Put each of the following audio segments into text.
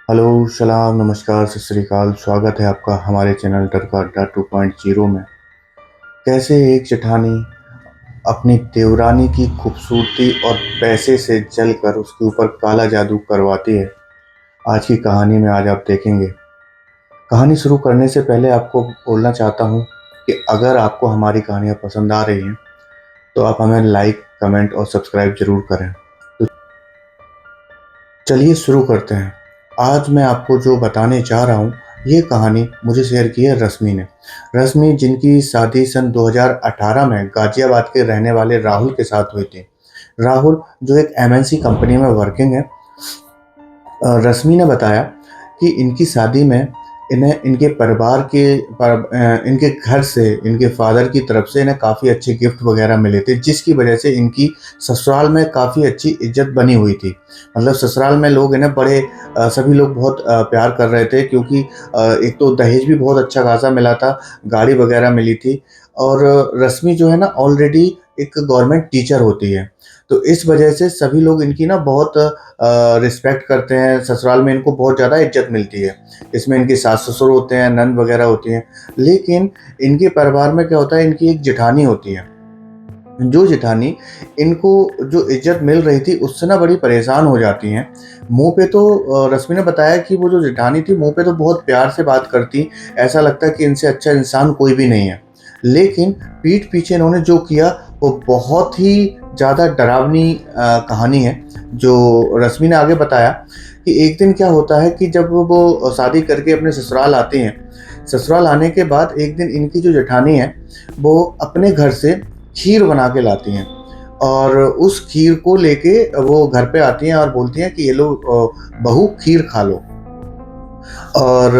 Hello, सलाम, नमस्कार, सत श्री अकाल। स्वागत है आपका हमारे चैनल डर का अड्डा 2.0 में। कैसे एक जेठानी अपनी देवरानी की खूबसूरती और पैसे से जलकर उसके ऊपर काला जादू करवाती है, आज की कहानी में आज आप देखेंगे। कहानी शुरू करने से पहले आपको बोलना चाहता हूँ कि अगर आपको हमारी कहानियाँ पसंद आ रही हैं तो आप हमें लाइक, कमेंट और सब्सक्राइब ज़रूर करें। तो चलिए शुरू करते हैं। आज मैं आपको जो बताने जा रहा हूँ, ये कहानी मुझे शेयर की है रश्मि ने। रश्मि जिनकी शादी सन 2018 में गाजियाबाद के रहने वाले राहुल के साथ हुई थी। राहुल जो एक एमएनसी कंपनी में वर्किंग है। रश्मि ने बताया कि इनकी शादी में इन्हें इनके परिवार के इनके घर से, इनके फादर की तरफ से इन्हें काफ़ी अच्छे गिफ्ट वगैरह मिले थे, जिसकी वजह से इनकी ससुराल में काफ़ी अच्छी इज्जत बनी हुई थी। मतलब ससुराल में लोग इन्हें बड़े सभी लोग बहुत प्यार कर रहे थे, क्योंकि एक तो दहेज भी बहुत अच्छा खासा मिला था, गाड़ी वगैरह मिली थी। और रश्मि जो है ना ऑलरेडी एक गवर्नमेंट टीचर होती है, तो इस वजह से सभी लोग इनकी ना बहुत रिस्पेक्ट करते हैं। ससुराल में इनको बहुत ज़्यादा इज्जत मिलती है। इसमें इनके सास ससुर होते हैं, नंद वगैरह होती हैं। लेकिन इनके परिवार में क्या होता है, इनकी एक जेठानी होती है। जो जेठानी इनको जो इज्जत मिल रही थी उससे ना बड़ी परेशान हो जाती हैं। मुंह पे तो रश्मि ने बताया कि वो जो जेठानी थी मुंह पे तो बहुत प्यार से बात करती, ऐसा लगता है कि इनसे अच्छा इंसान कोई भी नहीं है। लेकिन पीठ पीछे इन्होंने जो किया वो बहुत ही ज़्यादा डरावनी कहानी है। जो रश्मि ने आगे बताया कि एक दिन क्या होता है कि जब वो शादी करके अपने ससुराल आती हैं, ससुराल आने के बाद एक दिन इनकी जो जेठानी है वो अपने घर से खीर बना के लाती हैं। और उस खीर को लेके वो घर पे आती हैं और बोलती हैं कि ये लो बहू खीर खा लो। और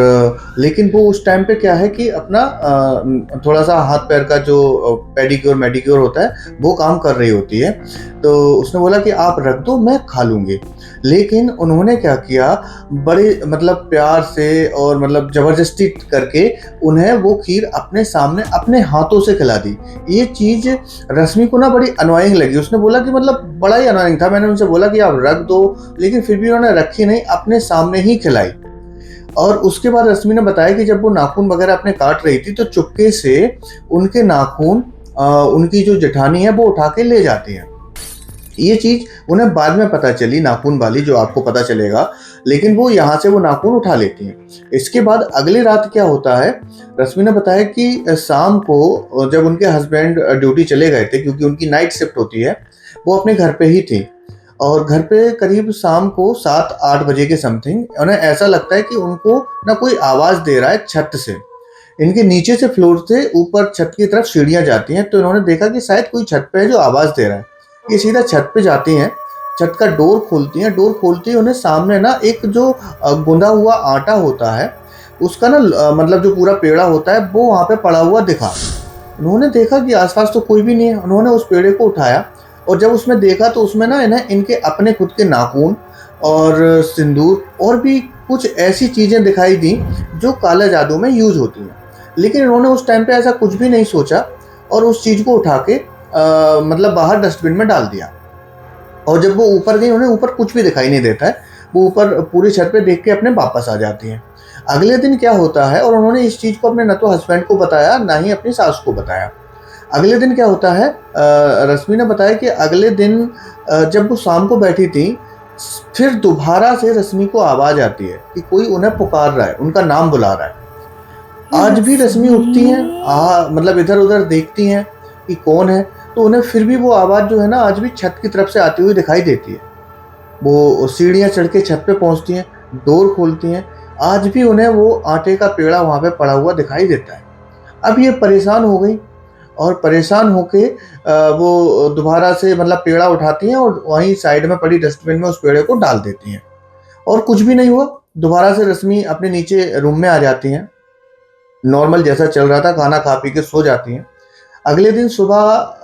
लेकिन वो उस टाइम पे क्या है कि अपना थोड़ा-सा हाथ पैर का जो पेडिक्योर मेडिक्योर होता है वो काम कर रही होती है। तो उसने बोला कि आप रख दो, मैं खा लूँगी। लेकिन उन्होंने क्या किया, बड़े मतलब प्यार से और मतलब ज़बरदस्ती करके उन्हें वो खीर अपने सामने अपने हाथों से खिला दी। ये चीज़ रश्मि को ना बड़ी अननोइंग लगी। उसने बोला कि मतलब बड़ा ही अननोइंग था। मैंने उनसे बोला कि आप रख दो, लेकिन फिर भी उन्होंने रखी नहीं, अपने सामने ही खिलाई। और उसके बाद रश्मि ने बताया कि जब वो नाखून वगैरह अपने काट रही थी तो चुपके से उनके नाखून उनकी जो जेठानी है वो उठा के ले जाती है। ये चीज़ उन्हें बाद में पता चली, नाखून वाली, जो आपको पता चलेगा। लेकिन वो यहाँ से वो नाखून उठा लेती हैं। इसके बाद अगली रात क्या होता है, रश्मि ने बताया कि शाम को जब उनके हस्बैंड ड्यूटी चले गए थे, क्योंकि उनकी नाइट शिफ्ट होती है, वो अपने घर पे ही थी। और घर पे करीब शाम को 7-8 बजे के समथिंग उन्हें ऐसा लगता है कि उनको ना कोई आवाज़ दे रहा है छत से। इनके नीचे से फ्लोर से ऊपर छत की तरफ सीढ़ियाँ जाती हैं, तो इन्होंने देखा कि शायद कोई छत पे है जो आवाज़ दे रहा है। ये सीधा छत पे जाती हैं, छत का डोर खोलती हैं। डोर खोलते ही उन्हें सामने ना एक जो गुंदा हुआ आटा होता है, उसका ना मतलब जो पूरा पेड़ा होता है वो वहाँ पे पड़ा हुआ दिखा। उन्होंने देखा कि आसपास तो कोई भी नहीं है। उन्होंने उस पेड़े को उठाया और जब उसमें देखा तो उसमें ना इन्हें इनके अपने खुद के नाखून और सिंदूर और भी कुछ ऐसी चीज़ें दिखाई दी जो काला जादू में यूज़ होती हैं। लेकिन इन्होंने उस टाइम पे ऐसा कुछ भी नहीं सोचा और उस चीज़ को उठा के मतलब बाहर डस्टबिन में डाल दिया। और जब वो ऊपर गई, उन्हें ऊपर कुछ भी दिखाई नहीं देता है। वो ऊपर पूरी छत पे देख के अपने वापस आ जाती हैं। अगले दिन क्या होता है, और उन्होंने इस चीज़ को अपने ना तो हस्बैंड को बताया, ना ही अपनी सास को बताया। अगले दिन क्या होता है, रश्मि ने बताया कि अगले दिन जब वो शाम को बैठी थी, फिर दोबारा से रश्मि को आवाज़ आती है कि कोई उन्हें पुकार रहा है, उनका नाम बुला रहा है। आज भी रश्मि उठती हैं, मतलब इधर-उधर देखती हैं कि कौन है, तो उन्हें फिर भी वो आवाज़ जो है ना आज भी छत की तरफ से आती हुई दिखाई देती है। वो सीढ़ियाँ चढ़ के छत पे पहुँचती हैं, डोर खोलती हैं, आज भी उन्हें वो आटे का पेड़ा वहाँ पे पड़ा हुआ दिखाई देता है। अब ये परेशान हो गई और परेशान होके वो दोबारा से मतलब पेड़ा उठाती हैं और वहीं साइड में पड़ी डस्टबिन में उस पेड़े को डाल देती हैं। और कुछ भी नहीं हुआ। दोबारा से रश्मि अपने नीचे रूम में आ जाती हैं। नॉर्मल जैसा चल रहा था, खाना खा पी के सो जाती हैं। अगले दिन सुबह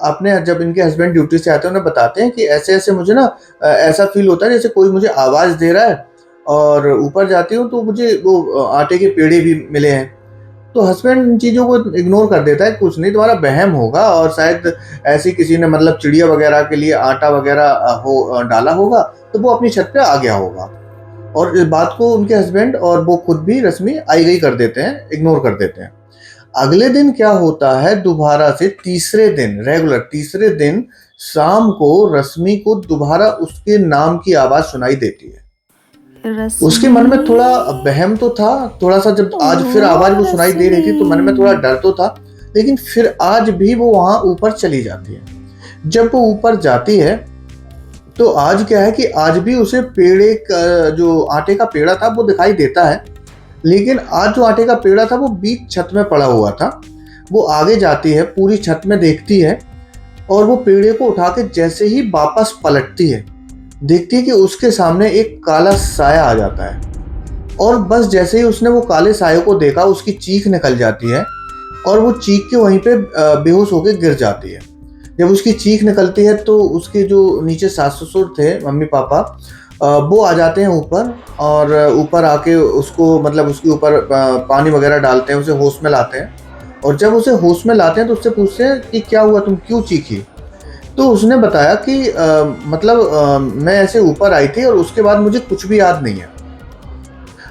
अपने जब इनके हस्बैंड ड्यूटी से आते हैं, उन्हें बताते हैं कि ऐसे-ऐसे मुझे ना ऐसा फ़ील होता है जैसे कोई मुझे आवाज़ दे रहा है, और ऊपर जाती हूँ तो मुझे वो आटे के पेड़े भी मिले हैं। तो हस्बैंड इन चीज़ों को इग्नोर कर देता है, कुछ नहीं, तुम्हारा वहम होगा और शायद ऐसी किसी ने मतलब चिड़िया वगैरह के लिए आटा वगैरह डाला होगा, तो वो अपनी छत पे आ गया होगा। और इस बात को उनके हस्बैंड और वो खुद भी रश्मि आई गई कर देते हैं, इग्नोर कर देते हैं। अगले दिन क्या होता है, दोबारा से तीसरे दिन, रेगुलर तीसरे दिन शाम को रश्मि को दोबारा उसके नाम की आवाज सुनाई देती है। उसके मन में थोड़ा वहम तो था, थोड़ा सा, जब आज फिर आवाज वो सुनाई दे रही थी तो मन में थोड़ा डर तो था, लेकिन फिर आज भी वो वहां ऊपर चली जाती है। जब वो ऊपर जाती है तो आज क्या है कि आज भी उसे पेड़े का, जो आटे का पेड़ा था वो दिखाई देता है, लेकिन आज जो आटे का पेड़ा था वो बीच छत में पड़ा हुआ था। वो आगे जाती है, पूरी छत में देखती है, और वो पेड़े को उठा के जैसे ही वापस पलटती है, देखती है कि उसके सामने एक काला साया आ जाता है। और बस जैसे ही उसने वो काले साये को देखा, उसकी चीख निकल जाती है और वो चीख के वहीं पे बेहोश होकर गिर जाती है। जब उसकी चीख निकलती है तो उसके जो नीचे सास ससुर थे, मम्मी पापा, वो आ जाते हैं ऊपर, और ऊपर आके उसको, मतलब उसके ऊपर पानी वगैरह डालते हैं, उसे होश में लाते हैं। और जब उसे होश में लाते हैं तो उससे पूछते हैं कि क्या हुआ, तुम क्यों चीखी? तो उसने बताया कि मैं ऐसे ऊपर आई थी और उसके बाद मुझे कुछ भी याद नहीं है।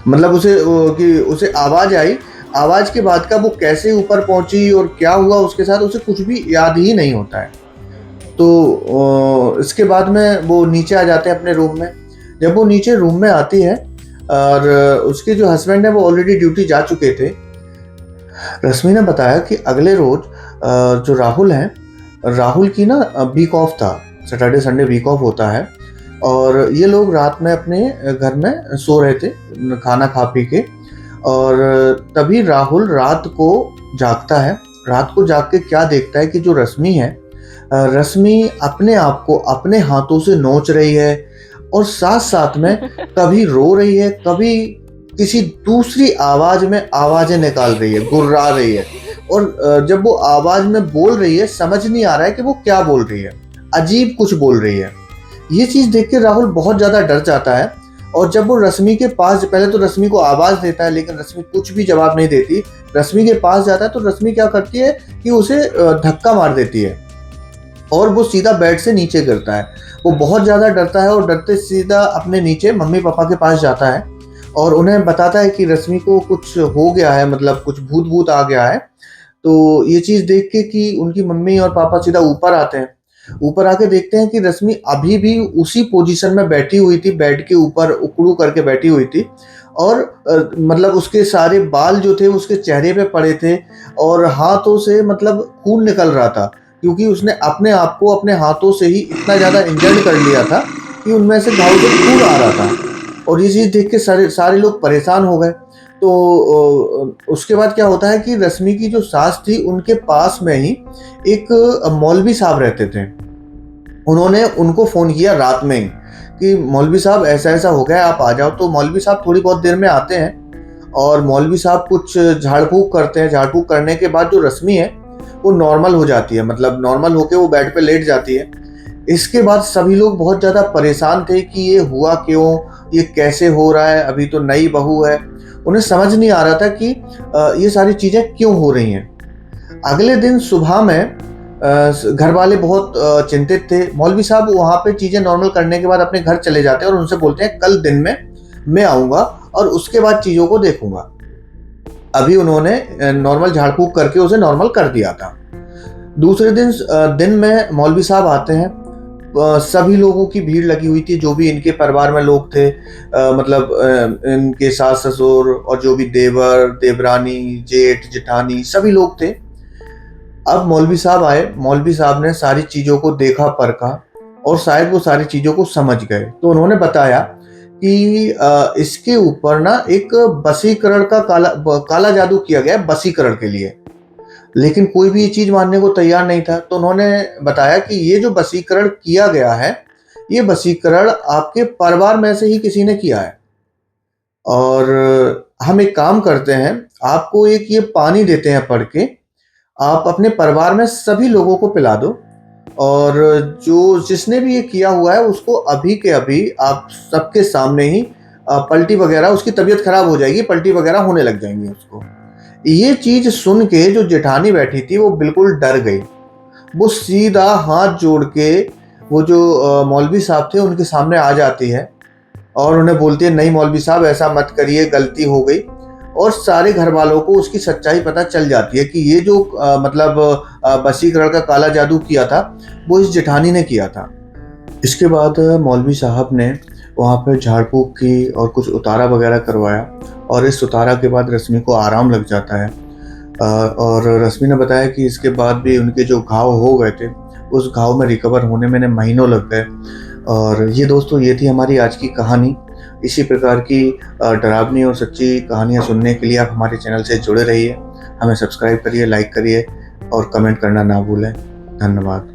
मतलब उसे आवाज़ आई, आवाज़ के बाद का वो कैसे ऊपर पहुंची और क्या हुआ उसके साथ, उसे कुछ भी याद ही नहीं होता है। तो इसके बाद में वो नीचे आ जाते हैं अपने रूम में। जब वो नीचे रूम में आती है और उसके जो हस्बैंड है वो ऑलरेडी ड्यूटी जा चुके थे, रश्मि ने बताया कि अगले रोज जो राहुल है, राहुल की ना वीक ऑफ था, सैटरडे संडे वीक ऑफ होता है, और ये लोग रात में अपने घर में सो रहे थे खाना खा पी के, और तभी राहुल रात को जागता है। रात को जाग के क्या देखता है कि जो रश्मि है, रश्मि अपने आप को अपने हाथों से नोच रही है, और साथ साथ में कभी रो रही है, कभी किसी दूसरी आवाज में आवाजें निकाल रही है, गुर्रा रही है। और जब वो आवाज में बोल रही है, समझ नहीं आ रहा है कि वो क्या बोल रही है, अजीब कुछ बोल रही है। ये चीज देख के राहुल बहुत ज्यादा डर जाता है, और जब वो रश्मि के पास, पहले तो रश्मि को आवाज देता है लेकिन रश्मि कुछ भी जवाब नहीं देती, रश्मि के पास जाता है तो रश्मि क्या करती है कि उसे धक्का मार देती है और वो सीधा बेड से नीचे गिरता है। वो बहुत ज़्यादा डरता है और डरते सीधा अपने नीचे मम्मी पापा के पास जाता है और उन्हें बताता है कि रश्मि को कुछ हो गया है, मतलब कुछ भूत भूत आ गया है। तो ये चीज़ देख के कि उनकी मम्मी और पापा सीधा ऊपर आते हैं। ऊपर आके देखते हैं कि रश्मि अभी भी उसी पोजीशन में बैठी हुई थी, बेड के ऊपर उकड़ू करके बैठी हुई थी, और मतलब उसके सारे बाल जो थे उसके चेहरे पे पड़े थे, और हाथों से मतलब खून निकल रहा था, क्योंकि उसने अपने आप को अपने हाथों से ही इतना ज़्यादा इंजर्ड कर लिया था कि उनमें से घाव से खून आ रहा था। और ये चीज़ देख के सारे लोग परेशान हो गए। तो उसके बाद क्या होता है कि रश्मि की जो सास थी उनके पास में ही एक मौलवी साहब रहते थे। उन्होंने उनको फ़ोन किया रात में ही कि मौलवी साहब ऐसा ऐसा हो गया है, आप आ जाओ। तो मौलवी साहब थोड़ी बहुत देर में आते हैं और मौलवी साहब कुछ झाड़ फूँक करते हैं। झाड़ फूँक करने के बाद जो रश्मि है वो नॉर्मल हो जाती है, मतलब नॉर्मल होके वो बेड पे लेट जाती है। इसके बाद सभी लोग बहुत ज़्यादा परेशान थे कि ये हुआ क्यों, ये कैसे हो रहा है, अभी तो नई बहू है। उन्हें समझ नहीं आ रहा था कि ये सारी चीज़ें क्यों हो रही हैं। अगले दिन सुबह में घर वाले बहुत चिंतित थे। मौलवी साहब वहाँ पे चीज़ें नॉर्मल करने के बाद अपने घर चले जाते हैं और उनसे बोलते हैं कल दिन में मैं आऊँगा और उसके बाद चीज़ों को देखूँगा। अभी उन्होंने नॉर्मल झाड़ फूँक करके उसे नॉर्मल कर दिया था। दूसरे दिन में मौलवी साहब आते हैं। सभी लोगों की भीड़ लगी हुई थी, जो भी इनके परिवार में लोग थे, मतलब इनके सास ससुर और जो भी देवर देवरानी जेठ जेठानी सभी लोग थे। अब मौलवी साहब आए। मौलवी साहब ने सारी चीज़ों को देखा परखा और शायद वो सारी चीज़ों को समझ गए। तो उन्होंने बताया कि इसके ऊपर ना एक बसीकरण का काला जादू किया गया है, बसीकरण के लिए। लेकिन कोई भी ये चीज़ मानने को तैयार नहीं था। तो उन्होंने बताया कि ये जो वशीकरण किया गया है, ये वशीकरण आपके परिवार में से ही किसी ने किया है, और हम एक काम करते हैं, आपको एक ये पानी देते हैं पढ़ के, आप अपने परिवार में सभी लोगों को पिला दो, और जो जिसने भी ये किया हुआ है उसको अभी के अभी आप सबके सामने ही पलटी वगैरह, उसकी तबीयत खराब हो जाएगी, पलटी वगैरह होने लग जाएंगी उसको। ये चीज सुन के जो जेठानी बैठी थी वो बिल्कुल डर गई। वो सीधा हाथ जोड़ के वो जो मौलवी साहब थे उनके सामने आ जाती है और उन्हें बोलती है नहीं मौलवी साहब ऐसा मत करिए, गलती हो गई। और सारे घर वालों को उसकी सच्चाई पता चल जाती है कि ये जो वशीकरण का काला जादू किया था वो इस जेठानी ने किया था। इसके बाद मौलवी साहब ने वहाँ पे झाड़ फूँक की और कुछ उतारा वगैरह करवाया, और इस उतारा के बाद रश्मि को आराम लग जाता है। और रश्मि ने बताया कि इसके बाद भी उनके जो घाव हो गए थे उस घाव में रिकवर होने में महीनों लग गए। और ये दोस्तों ये थी हमारी आज की कहानी। इसी प्रकार की डरावनी और सच्ची कहानियाँ सुनने के लिए आप हमारे चैनल से जुड़े रहिए। हमें सब्सक्राइब करिए, लाइक करिए और कमेंट करना ना भूलें। धन्यवाद।